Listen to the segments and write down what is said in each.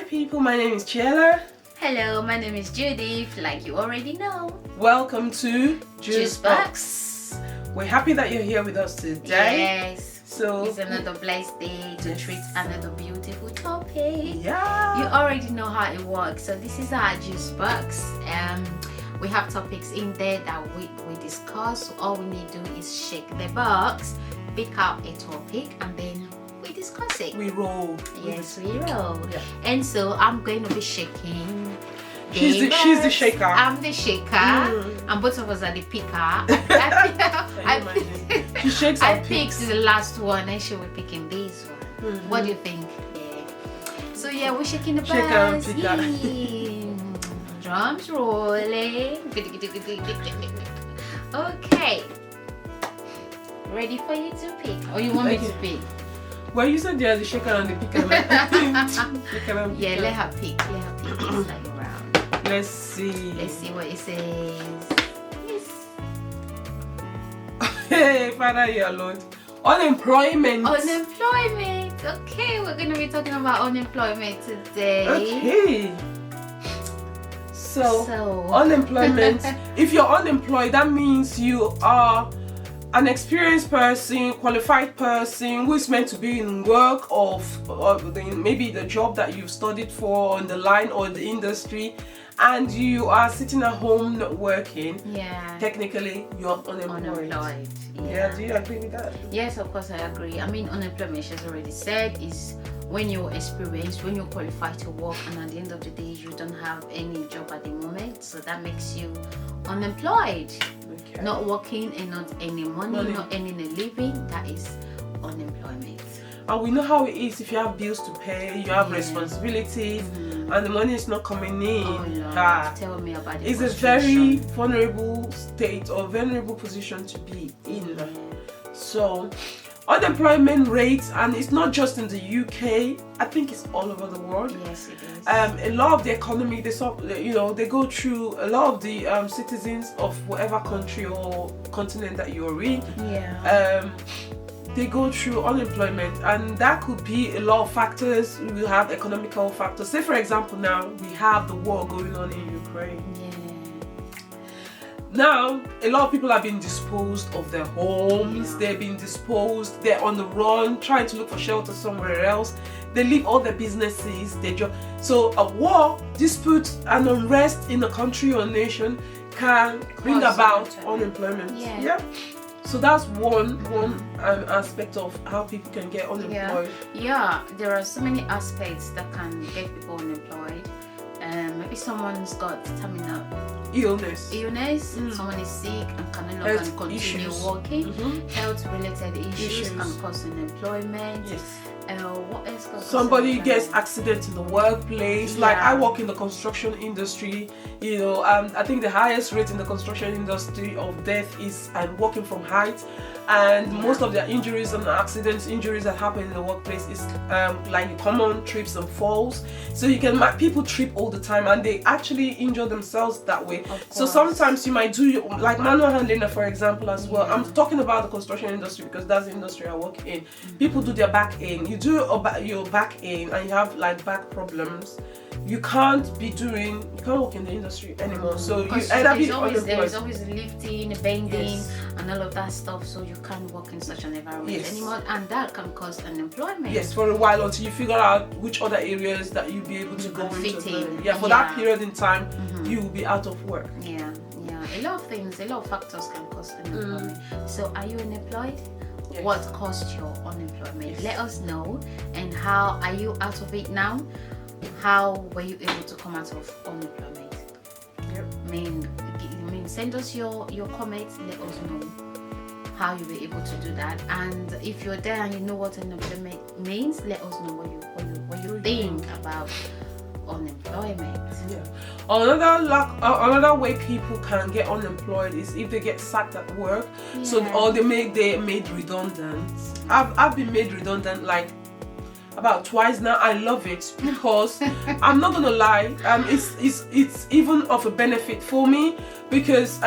people, my name is Chiela. Hello, my name is Judith, like you already know. Welcome to JOOS Box. We're happy that you're here with us today. Yes. So it's another blessed day to treat another beautiful topic. Yeah. You already know how it works. So this is our JOOS Box. We have topics in there that we discuss. So all we need to do is shake the box, pick out a topic, and then we discuss it. We roll. Yes, we roll. Yeah. And so I'm going to be shaking. She's the shaker. I'm the shaker, and both of us are the picker. She shakes I and picked the last one, and she will be picking this one. What do you think? Yeah. So yeah, we're shaking the box. Shaker and picker. Drums rolling. Okay. Ready for you to pick, or you want me to pick? Well, you said the shaker and the picker. Yeah, let her pick. Let her pick. It's like around. Let's see. Let's see what it says. Yes. Hey, Father, your Lord. Unemployment. Unemployment. Okay, we're going to be talking about unemployment today. Okay. So unemployment. If you're unemployed, that means you are an experienced person, qualified person who is meant to be in work or maybe the job that you've studied for on the line or the industry, and you are sitting at home not working. Yeah. Technically, you're unemployed. Yeah. Do you agree with that? Yes, of course I agree. I mean, unemployment, she's already said, is when you're experienced, when you're qualified to work, and at the end of the day, you don't have any job at the moment. So that makes you unemployed. Okay. Not working and not earning money, not earning a living. That is unemployment. And we know how it is if you have bills to pay, you have responsibilities, and the money is not coming in. Oh, Lord. Tell me about it. It's a very vulnerable state or vulnerable position to be in. So, unemployment rates, and it's not just in the UK, I think it's all over the world. Yes, it is. A lot of the economy, they go through, a lot of the citizens of whatever country or continent that you're in. Yeah. They go through unemployment, and that could be a lot of factors. We will have economical factors. Say for example, now we have the war going on in Ukraine. Yeah. Now a lot of people have been disposed of their homes. Yeah. They've been disposed. They're on the run, trying to look for shelter somewhere else. They leave all their businesses, their job. So a war, dispute, and unrest in a country or nation can bring about unemployment. Yeah. So that's one aspect of how people can get unemployed. Yeah, there are so many aspects that can get people unemployed. Maybe someone's got terminal illness. Someone is sick and can no longer continue working. Health-related issues can cause unemployment. Yes. What else? Somebody gets accident in the workplace. Yeah. Like I work in the construction industry. I think the highest rate in the construction industry of death is working from height, and most of their injuries and injuries that happen in the workplace is like common trips and falls. So you can people trip all the time, and they actually injure themselves that way. So sometimes you might do like manual handling, for example, as well. I'm talking about the construction industry because that's the industry I work in. People do their back in. You do your back in and you have like back problems, you can't work in the industry anymore. So you either be unemployed. There's always lifting, bending, and all of that stuff. So you can't work in such an environment anymore, and that can cause unemployment. Yes, for a while until you figure out which other areas that you'll be able to go into. For that period in time, you will be out of work. Yeah. A lot of things, a lot of factors can cause unemployment. So are you unemployed? Yes. What caused your unemployment? Yes. Let us know. And how are you out of it now? How were you able to come out of unemployment? I mean, send us your comments. Let us know how you were able to do that. And if you're there and you know what unemployment means, let us know what you think about unemployment. Another way people can get unemployed is if they get sacked at work. Or they're made redundant. I've been made redundant like about twice now. I love it because I'm not gonna lie, it's even of a benefit for me because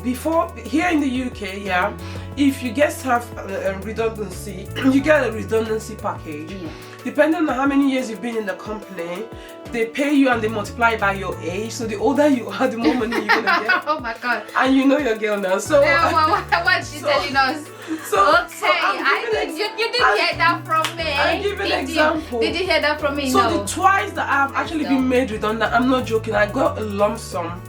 before here in the UK, if you get redundancy, you get a redundancy package. Depending on how many years you've been in the company, they pay you and they multiply by your age. So the older you are, the more money you're gonna get. Oh my God! And you know your girl now. So what she's telling us? You didn't hear that from me. I'll give you an example. Did you hear that from me? So no. the twice that I've actually been made redundant, I'm not joking. I got a lump sum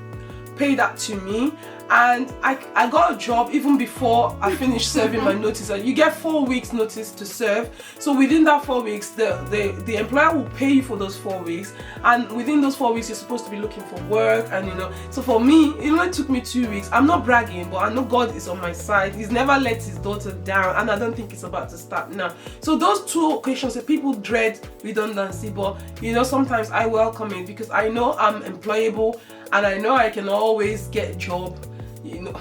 paid out to me, and I got a job even before I finished serving my notice. And you get 4 weeks notice to serve. So within that 4 weeks, the employer will pay you for those 4 weeks, and within those 4 weeks, you're supposed to be looking for work. And you know, so for me, it only took me 2 weeks. I'm not bragging, but I know God is on my side. He's never let his daughter down, and I don't think it's about to start now. So those 2 occasions, people dread redundancy, but you know, sometimes I welcome it because I know I'm employable, and I know I can always get a job. You know,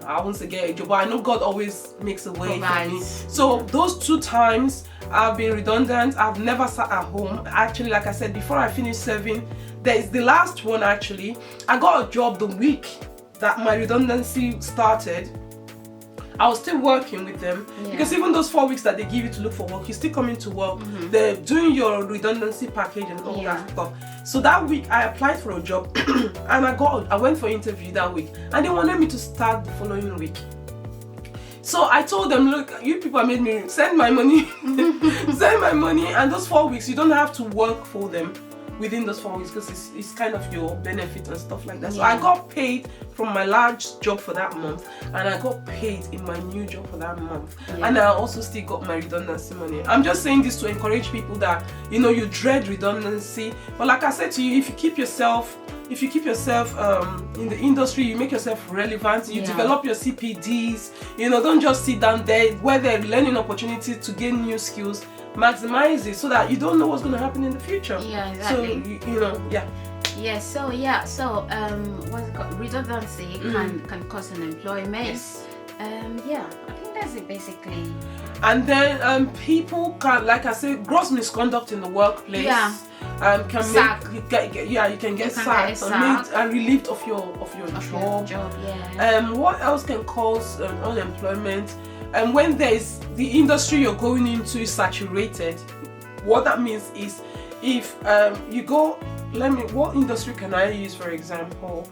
I won't say get a job, but I know God always makes a way for me. So those 2 times I've been redundant. I've never sat at home. Actually, like I said, before I finished serving, there is the last one actually. I got a job the week that my redundancy started. I was still working with them because even those 4 weeks that they give you to look for work, you're still coming to work. They're doing your redundancy package and all that stuff. So that week I applied for a job and I went for interview that week, and they wanted me to start the following week. So I told them, look, you people made me send my money, send my money, and those 4 weeks you don't have to work for them within those 4 weeks because it's kind of your benefit and stuff like that. So I got paid from my large job for that month, and I got paid in my new job for that month, and I also still got my redundancy money. I'm just saying this to encourage people that, you know, you dread redundancy, but like I said to you, if you keep yourself in the industry, you make yourself relevant, you develop your CPDs, you know, don't just sit down there where they're learning opportunities to gain new skills. Maximize it so that you don't know what's going to happen in the future. Yeah, exactly. So you know, so what's it called? Redundancy can cause unemployment. Yes. I think that's it basically. And then people can, like I said, gross misconduct in the workplace. Can sack. Make you can get sacked and relieved of your job. What else can cause unemployment? And when the industry you're going into is saturated, what that means is if you go, what industry can I use for example?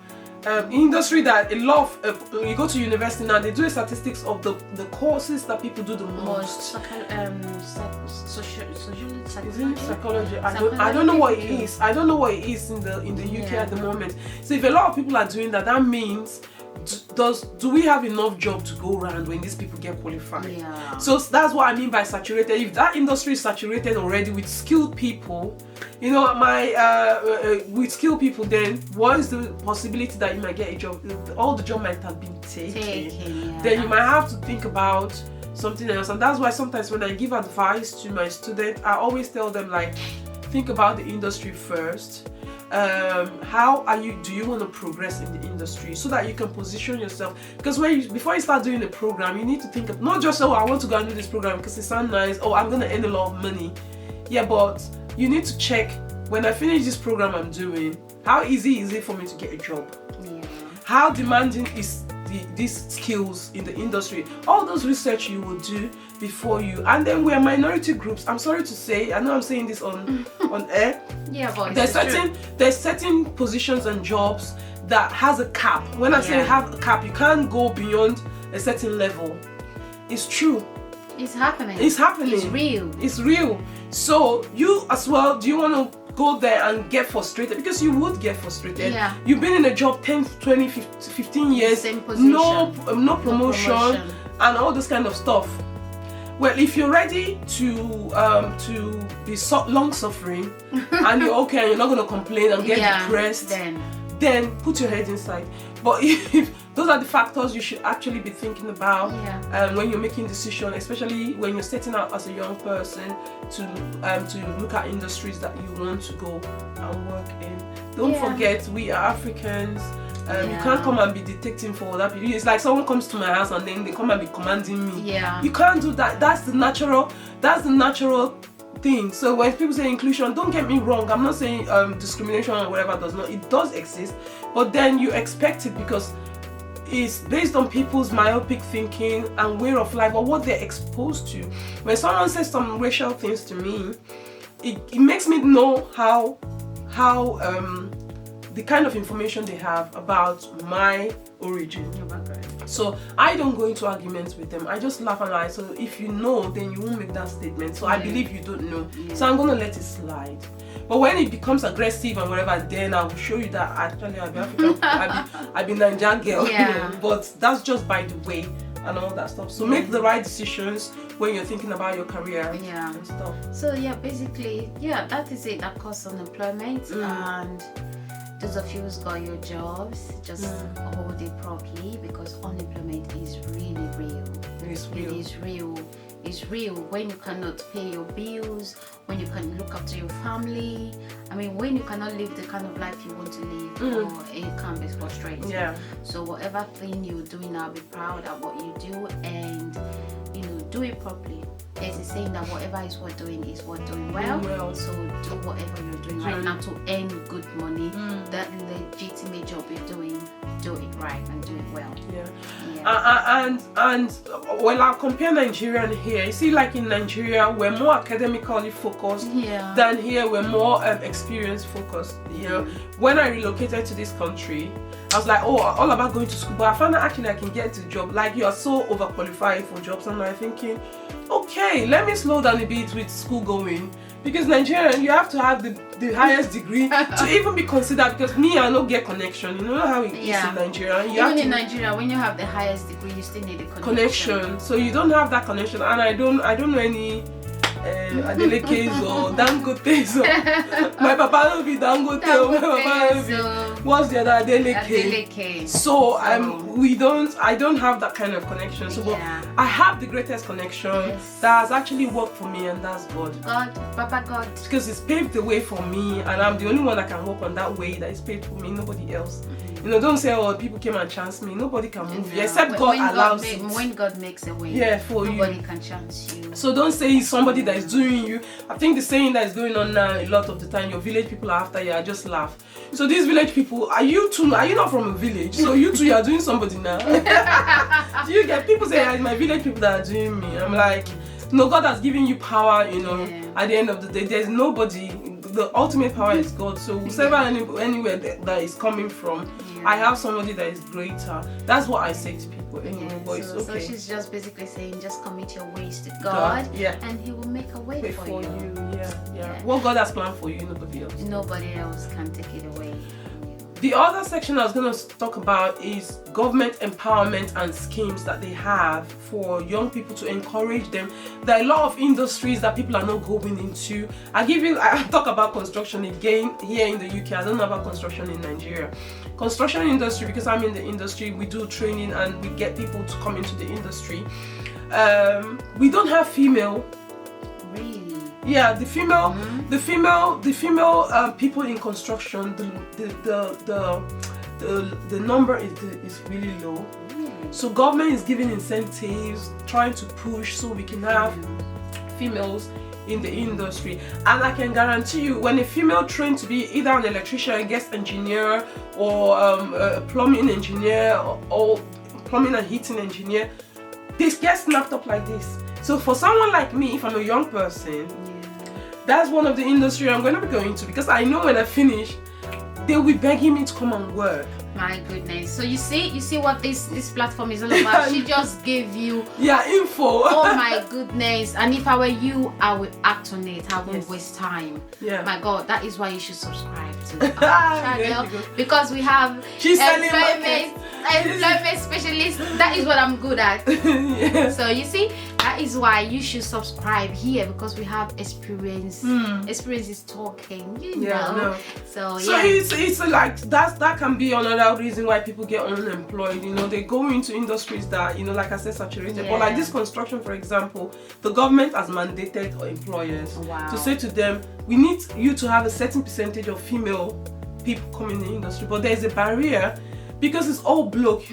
Industry that a lot of you go to university now, they do a statistics of the courses that people do the most. Psychology. I don't know what it is. I don't know what it is in the UK at the moment. So if a lot of people are doing that, that means do we have enough job to go around when these people get qualified? So that's what I mean by saturated. If that industry is saturated already with skilled people, you know, with skilled people, then what is the possibility that you might get a job? All the job might have been taken. Then you might have to think about something else. And that's why sometimes when I give advice to my students, I always tell them, like, think about the industry first. How do you want to progress in the industry so that you can position yourself? Because before you start doing the program, you need to think of not just, I want to go and do this program because it sounds nice, I'm going to earn a lot of money. But you need to check, when I finish this program I'm doing, how easy is it for me to get a job? How demanding is these skills in the industry? All those research you will do before you. And then we're minority groups. I'm sorry to say, I know I'm saying this on air. But there's certain positions and jobs that has a cap. When I say have a cap, you can't go beyond a certain level. It's true. It's happening. It's happening. It's real. It's real. So you as well, do you want to go there and get frustrated? Because you would get frustrated. You've been in a job 10, 20, 15 years, same position. No promotion and all this kind of stuff. Well, if you're ready to be long suffering and you're okay and you're not going to complain and get depressed, then put your head inside. But if those are the factors you should actually be thinking about when you're making decisions, especially when you're setting out as a young person to look at industries that you want to go and work in. Don't forget, we are Africans. You can't come and be dictating for other people. It's like someone comes to my house and then they come and be commanding me. You can't do that. That's the natural thing. So when people say inclusion, don't get me wrong, I'm not saying discrimination or whatever does not. It does exist, but then you expect it because it's based on people's myopic thinking and way of life or what they're exposed to. When someone says some racial things to me, it makes me know how how the kind of information they have about my origin. So I don't go into arguments with them. I just laugh and lie. So if you know, then you won't make that statement. So I believe you don't know. So I'm gonna let it slide. But when it becomes aggressive and whatever, then I will show you that actually I'll be African. I'll be Nigerian girl. But that's just by the way and all that stuff. So make the right decisions when you're thinking about your career and stuff. So basically, that is it. That causes unemployment. And those of you who's got your jobs, just hold it properly, because unemployment is really real. It is real. It's real when you cannot pay your bills, when you can look after your family. I mean, when you cannot live the kind of life you want to live, or it can be frustrating. So whatever thing you're doing now, be proud of what you do, and do it properly. There's a saying that whatever is worth doing is worth doing well. So do whatever you're doing right now to earn good money. That legitimate job you're doing, do it right and do it well. And when I compare Nigeria and here, you see, like in Nigeria, we're more academically focused than here. We're more experience focused. When I relocated to this country, I was like, all about going to school, but I found out actually I can get to a job. Like, you are so overqualified for jobs, and I'm thinking, okay, let me slow down a bit with school going, because Nigerian, you have to have the highest degree to even be considered, because me, I don't get connection. You know how it is in Nigeria. Even in Nigeria, when you have the highest degree, you still need a connection. So you don't have that connection, and I don't know any Adelekes or Dangotes. My papa will be Dangote. My papa will be, what's the other Adeleke? So I don't have that kind of connection. So but I have the greatest connection that has actually worked for me, and that's God. Papa God. Because it's paved the way for me, and I'm the only one that can walk on that way that is paved for me. Nobody else. Don't say, people came and chance me. Nobody can move you except God allows it. When God makes a way, for nobody can chance you. So don't say it's somebody that is doing you. I think the saying that is going on now a lot of the time, your village people are after you. I just laugh. So these village people, are you not from a village? So you two, you are doing somebody now. Do you get people say, it's my village people that are doing me? I'm like, no, God has given you power. At the end of the day, there's nobody. The ultimate power is God. So whoever anywhere that is coming from, I have somebody that is greater. That's what I say to people anyway. But it's okay. So she's just basically saying, just commit your ways to God, and He will make a way for you. What God has planned for you, nobody else can take it away. The other section I was going to talk about is government empowerment and schemes that they have for young people to encourage them. There are a lot of industries that people are not going into. I talk about construction again here in the UK. I don't know about construction in Nigeria. Construction industry, because I'm in the industry, we do training and we get people to come into the industry. We don't have female. Really? Yeah, the female people in construction, the number is really low. So government is giving incentives, trying to push so we can have females in the industry. And I can guarantee you, when a female trained to be either an electrician, a gas engineer, or a plumbing engineer, or plumbing and heating engineer, they get snapped up like this. So for someone like me, if I'm a young person, that's one of the industry I'm going to be going to, because I know when I finish, they'll be begging me to come and work. My goodness. So you see what this platform is all about. She just gave you info. Oh my goodness. And if I were you, I would act on it. I won't waste time. My God, that is why you should subscribe to our channel, because we have employment specialist. That is what I'm good at. So you see, that is why you should subscribe here, because we have experience. Experience is talking, So it's like that can be another reason why people get unemployed. They go into industries that, like I said, saturated. But like this construction, for example, the government has mandated employers to say to them, we need you to have a certain percentage of female people coming in the industry. But there's a barrier, because it's all bloke,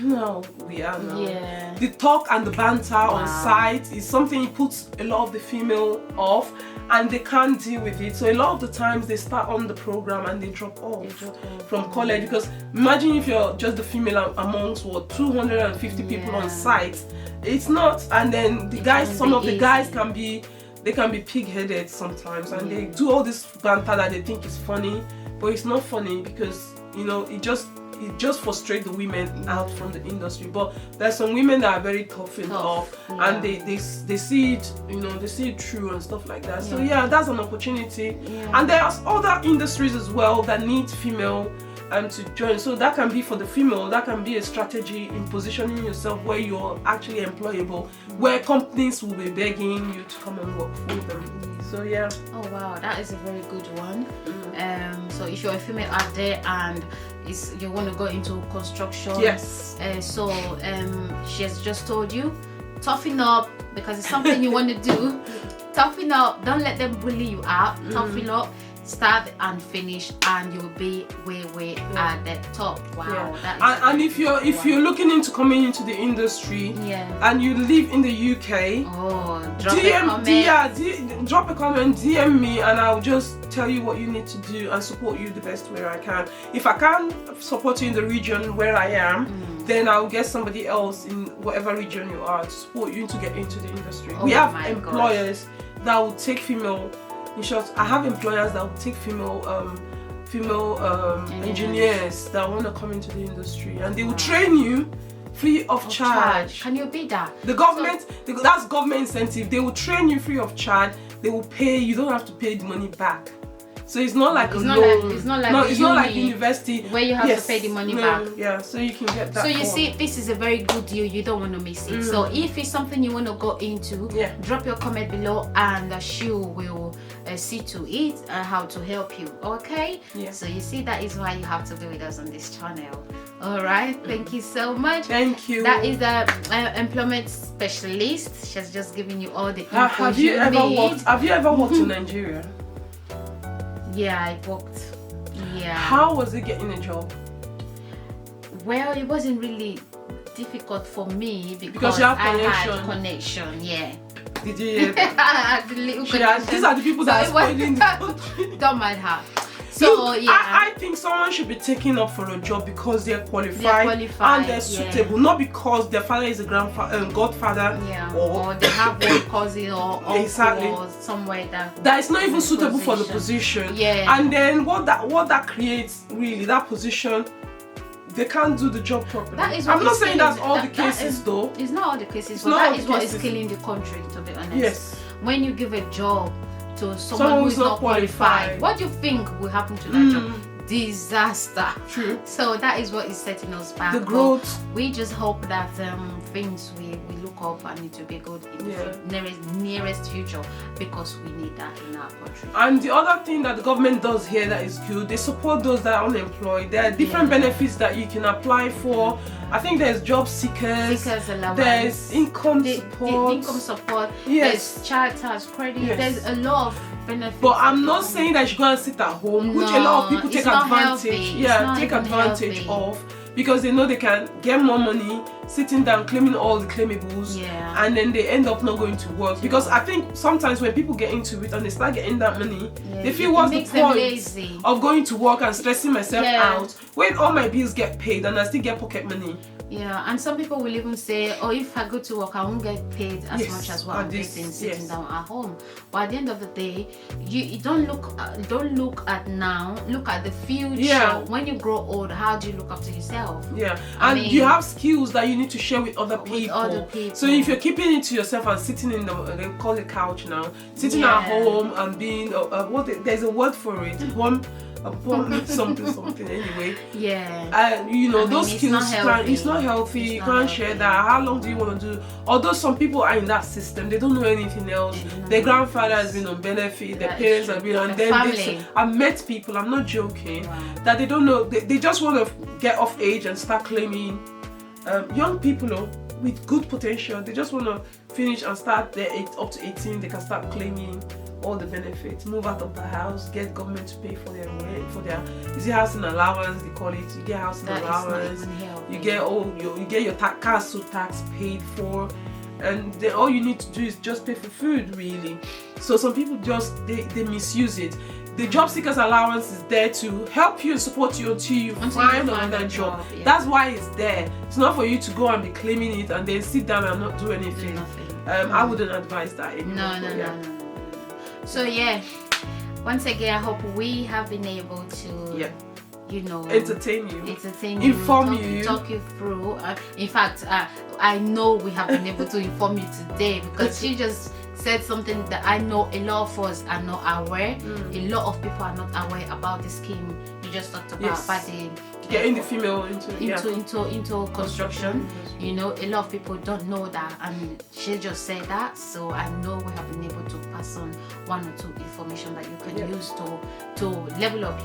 we are now. The talk and the banter on site is something that puts a lot of the female off, and they can't deal with it. So a lot of the times they start on the program and they drop off from college, because imagine if you're just the female amongst 250 people on site. It's not. And then the guys, some of the guys can be pig-headed sometimes, and they do all this banter that they think is funny. but it's not funny because it just frustrates the women out from the industry. But there's some women that are very toughened up, and they see it, they see it through and stuff like that. So yeah, that's an opportunity. And there's other industries as well that need female to join. So that can be for the female, that can be a strategy in positioning yourself where you're actually employable, where companies will be begging you to come and work for them. So yeah. Oh wow, that is a very good one. So if you're a female out there and you want to go into construction, yes. She has just told you, toughen up, because it's something you want to do. Toughen up. Don't let them bully you out. Toughen up. Start and finish, and you'll be way at the top. Wow. And if you're looking into coming into the industry, and you live in the UK, drop a comment, DM me, and I'll just tell you what you need to do and support you the best way I can. If I can't support you in the region where I am, then I'll get somebody else in whatever region you are to support you to get into the industry. We have employers that will take female. In short, I have employers that will take female engineers that want to come into the industry, and they will train you free of charge. Can you be that? The government, that's government incentive. They will train you free of charge. They will pay. You don't have to pay the money back. So it's not like it's not like university where you have to pay the money back. Yeah, so you can get that. So you see, this is a very good deal. You don't want to miss it. So if it's something you want to go into, drop your comment below, and she will see to it how to help you. Okay? Yeah. So you see, that is why you have to be with us on this channel. All right. Thank you so much. Thank you. That is the employment specialist. She's just giving you all the info Have you ever worked in Nigeria? Yeah, I worked. Yeah. How was it getting a job? Well, it wasn't really difficult for me because you have I had connection. Yeah. Did you hear that? I had the little connection. These are the people that are spoiling the country. Don't mind her. So look, yeah, I think someone should be taken up for a job because they're qualified and they're suitable, not because their father is a godfather, or they have one cousin or uncle or somewhere that is not even suitable for the position. Yeah. And then what that creates, really, that position, they can't do the job properly. I'm not saying that's all the cases, though. It's not all the cases, but that is what is killing the country, to be honest. Yes. When you give a job to someone who is not qualified, what do you think will happen to that job? Disaster. True. So that is what is setting us back. The growth. But we just hope that things we look up and it will be good in the nearest future, because we need that in our country. And the other thing that the government does here that is good, they support those that are unemployed. There are different benefits that you can apply for. I think there's job seekers allowance, there's income support, there's child tax credit, there's a lot of benefits. But I'm not saying that you go and sit at home, which a lot of people take advantage of, because they know they can get more money sitting down claiming all the claimables, and then they end up not going to work. Because I think sometimes when people get into it and they start getting that money, they feel, what's the point of going to work and stressing myself out when all my bills get paid and I still get pocket money? Yeah, and some people will even say, oh, if I go to work, I won't get paid as much as what I'm getting sitting down at home. But at the end of the day, you don't look at now, look at the future. When you grow old, how do you look after yourself? And you have skills that you need to share with other people. So if you're keeping it to yourself and sitting in they call it couch now, sitting at home and being there's a word for it, something anyway. Those skills it's not healthy. You can't share that. How long do you want to do? Although some people are in that system, they don't know anything else. Their grandfather has been on benefit, their parents have been, and then I've met people, I'm not joking, that they don't know, they just want to get off age and start claiming. Young people with good potential, they just want to finish and start up to 18, they can start claiming all the benefits, move out of the house, get government to pay for their rent, for their housing allowance, they call it. You get housing allowance, you get your council tax paid for, and then all you need to do is just pay for food, really. So some people they misuse it. The job seekers allowance is there to help you and support you until you find another job. That's why it's there. It's not for you to go and be claiming it and then sit down and not do anything. I wouldn't advise that anymore. No. So Once again, I hope we have been able to, you know, entertain you, inform you, talk you through. In fact, I know we have been able to inform you today, because she just said something that I know a lot of us are not aware. A lot of people are not aware about the scheme you just talked about the getting the female into construction. You know, a lot of people don't know that, and she just said that. So I know we have been able to pass on one or two information that you can use to level up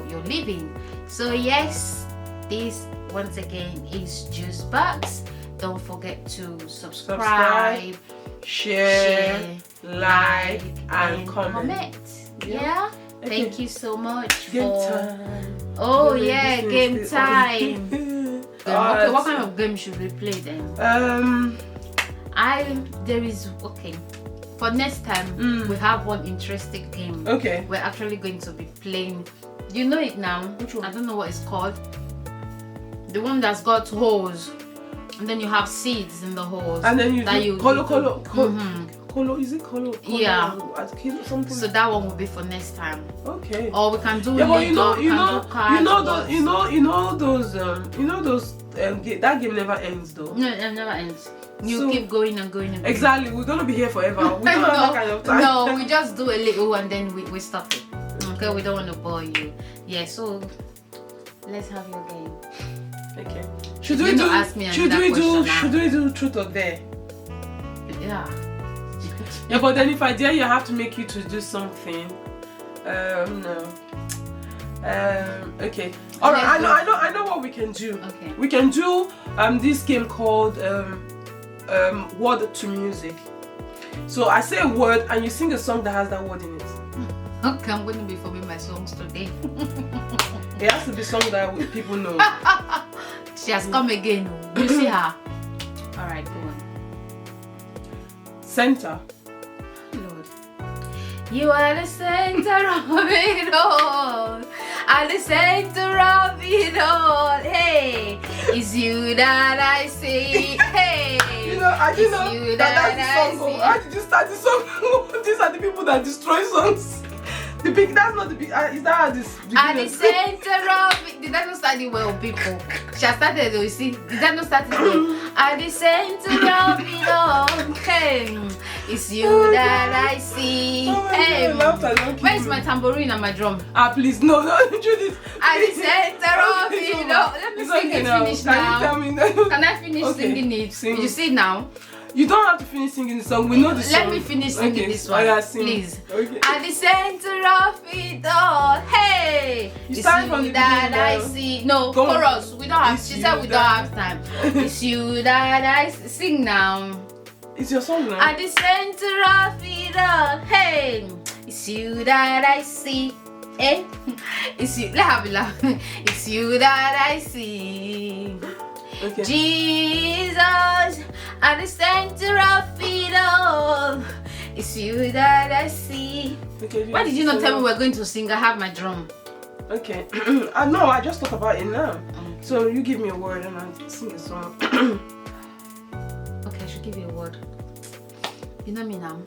your living. So yes, this once again is Juice Box. Don't forget to subscribe, share, like, and comment. Yeah. Thank you so much game time. Oh yeah, game time. Okay, what kind of game should we play then? For next time we have one interesting game. Okay. We're actually going to be playing. You know it now. Which one? I don't know what it's called. The one that's got holes, and then you have seeds in the holes. And then you color. Is it color? Yeah. Something. So that one will be for next time. Okay. Or we can do but that game never ends though. No, it never ends. You keep going and going and going. Exactly. We're gonna be here forever. We don't have that kind of time. No, we just do a little and then we stop it. Okay, we don't want to bore you. Yeah, so let's have your game. Okay. Should we do truth or dare? Yeah. Yeah, but then if I dare you, I have to make you to do something. No. Okay. All right. I know what we can do. Okay. We can do this game called word to music. So I say a word and you sing a song that has that word in it. Okay, I'm going to be forming my songs today. It has to be song that people know. She has come again. You see her. All right, go on. Center. Lord, you are the center of it all. At the center of it all. Hey, it's you that I see. Hey, you know, I didn't know that's the song. How did you start the song? These are the people that destroy songs. The big, that's not the big. Is that how this? At the center of it. Did that not start it well, people? She has started though, you see. Did that not start it well? At the center of it all. Hey, it's you that I see. Hey, where's my tambourine and my drum? Please, no, do this. At the center of it all. Let me sing it finish now. Can I finish singing it? Sing. You see now? You don't have to finish singing the song. We know the song. Let me finish singing this one, please. Okay. At the center of it all, hey, it's you that I see. No, chorus. We don't have. She said we don't have time. It's you that I sing now. It's your song now. At the center of it all, hey, it's you that I see. Eh? It's you. Laugh. It's you that I see. Okay. Jesus, at the center of it all, it's you that I see. Okay, why did you not tell me we're going to sing? I have my drum. Okay. No, I just thought about it now. Okay. So you give me a word and I'll sing a song. Okay, I should give you a word. You know me now.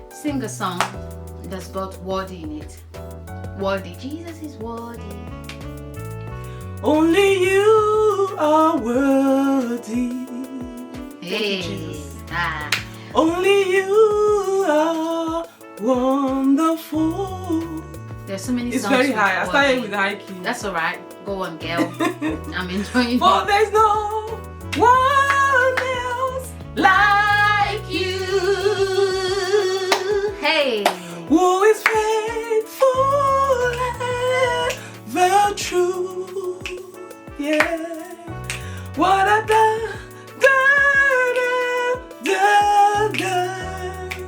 Sing a song that's got wordy in it. Wordy. Jesus is wordy. Only you are worthy. Hey. Only you are wonderful. There's so many songs. It's very high. I started with the high key. That's alright. Go on, girl. I'm enjoying it. For there's no one else like you. Hey. Who is faithful ever true. Yeah. What a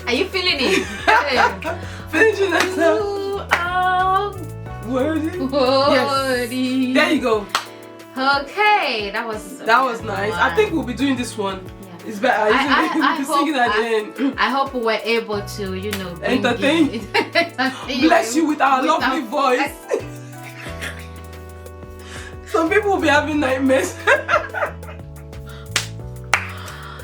Are you feeling it? Finishing that song. You are worthy. Worthy. Yes. There you go. Okay, that was nice. I think we'll be doing this one. Yeah. It's better. I hope we're able to, you know, entertain. Bless you with our lovely voice. Some people will be having nightmares.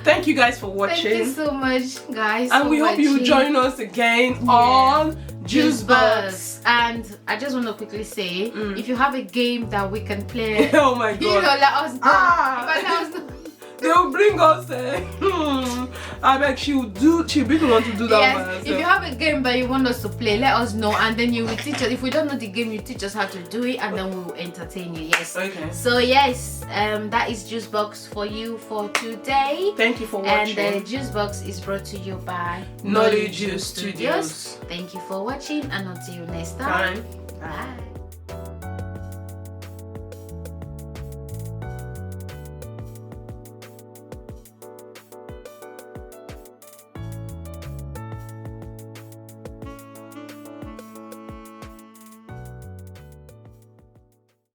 Thank you guys for watching. Thank you so much, guys. And we hope you join us again on Juice Box. And I just want to quickly say, if you have a game that we can play, oh my god, you know, let us know. Let us know. They'll bring us. I beg she'll be the one to do that. Yes, if you have a game that you want us to play, let us know, and then you will teach us. If we don't know the game, you teach us how to do it, and then we will entertain you. Yes. Okay. So yes, that is Juice Box for you for today. Thank you for watching. And the Juice Box is brought to you by Knowledge Juice Studios. Thank you for watching, and until next time. Bye. Bye.